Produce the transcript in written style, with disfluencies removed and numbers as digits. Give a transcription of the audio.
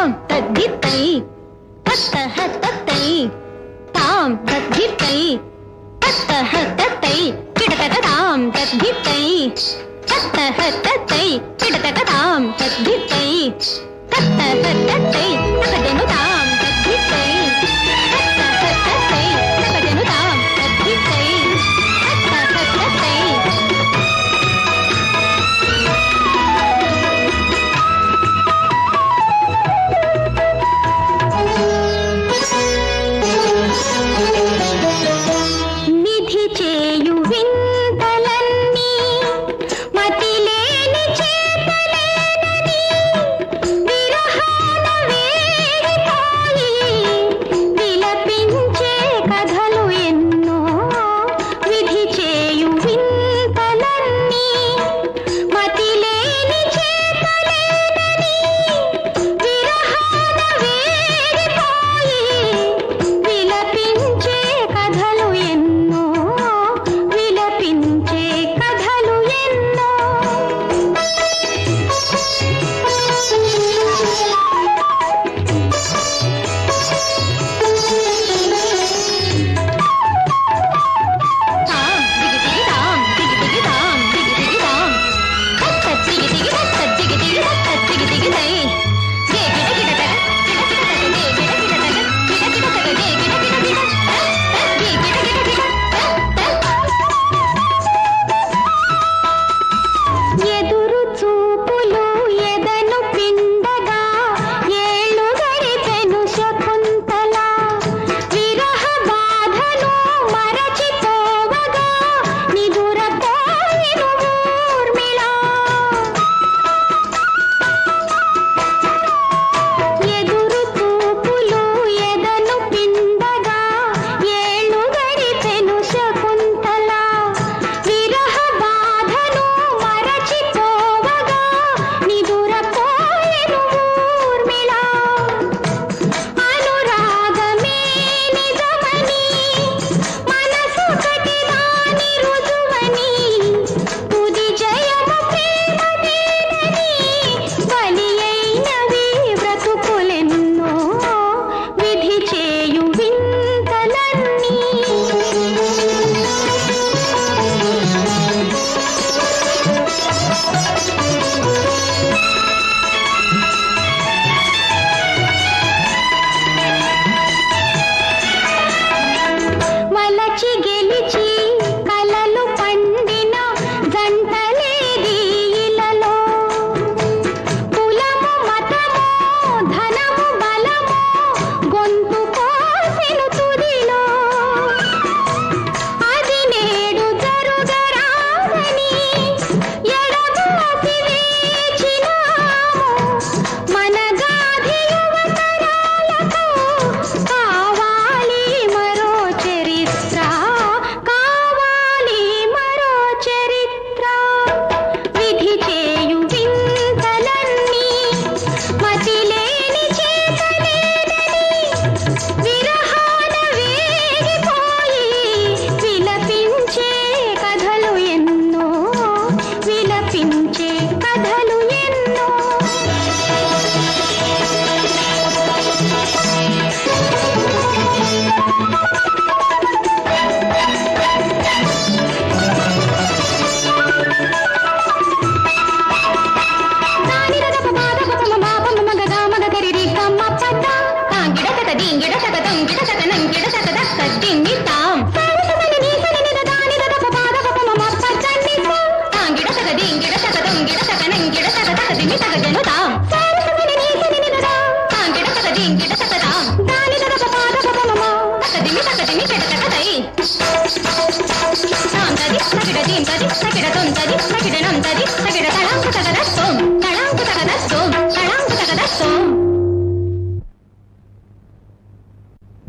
తాం తద్దిత్తై తత్తహ తత్తై తాం తద్దిత్తై తత్తహ తత్తై కిటతక తాం తద్దిత్తై తత్తహ తత్తై కిటతక తాం తద్దిత్తై తత్తహ తత్తై తకజను తాం తద్దిత్తై తత్తహ తత్తై తకజను తాం తద్దిత్తై తత్తహ తత్తై నిధి చేయు వింతలన్నీ మతిలేని చేతలేనని విరహాన వేడిపోయి విలపించే కథలు ఎన్నో విధి చేయు వింతలన్నీ మతిలేని చేతలేనని విరహాన వేడిపోయి విలపించే కథలు ఎన్నో విలపించే కథలు ఎన్నో తాం దిగి తాం దిగి తాం దిగి తాం తత్త దిగి తత్త దిగి దిగి తై గే గిడ గిడ తగ గే గిడ గిడ తగ గే గిడ గిడ గిడ గే గిడ గిడ గిడ ఎదురు చూపులు ఎదను పిండగా ఏళ్ళు గడిపెను శకుంతల విరహ బాధను మరచిపోవగా నిదురపోయెను ఊర్మిళ ఎదురు చూపులు ఎదను పిండగా ఏళ్ళు గడిపెను శకుంతల విరహ బాధను మరచిపోవగా నిదురపోయెను ఊర్మిళ అనురాగమే నిజమని మనసొకటి దాని రుజువని తుది జయము ప్రేమదేనని బలి అయినవి బ్రతుకులెన్నో విధి చేయు వింతలన్నీ వలచి గెలిచి కలలు పండిన జంటలేది ఇలలో కులము మతము ధనము బలము గొంతు కోసెను తుదిలో అది నేడు జరుగరాదని ఎడబాసి వేచినాము మన గాధి యువతరాలకు కావాలి మరో చరిత్ర కావాలి మరో చరిత్ర విధి చేయు వింతలన్నీ మతిలేని చేతలేనని విరహాన వేగిపోయి విలపించే కథలు ఎన్నో విలపించే కథలు ఎన్నో దాని రదప బాధప మమ పాప మగ గామగ గరిరి గమ్మ పద కాంగిడ కథ డింగిడ సగ దంగిడ సగ నంగిడ సగ దక్క డింగి తాం సరసమని నీసని నిద దాని రదప బాధప మమ పచ్చండి కాంగిడ సగ డింగిడ సగ దంగిడ సగ నంగిడ సగ దక్క డింగి సగ జను తాం సరసమని నీసని నిద కాంగిడ సగ డింగిడ సగ తాం దాని రదప బాధప మమ సగ డింగి కెడతక తై తాం తది సగిడ దీం తది సగిడ తొం తది సగిడ నం తది సగిడ తళం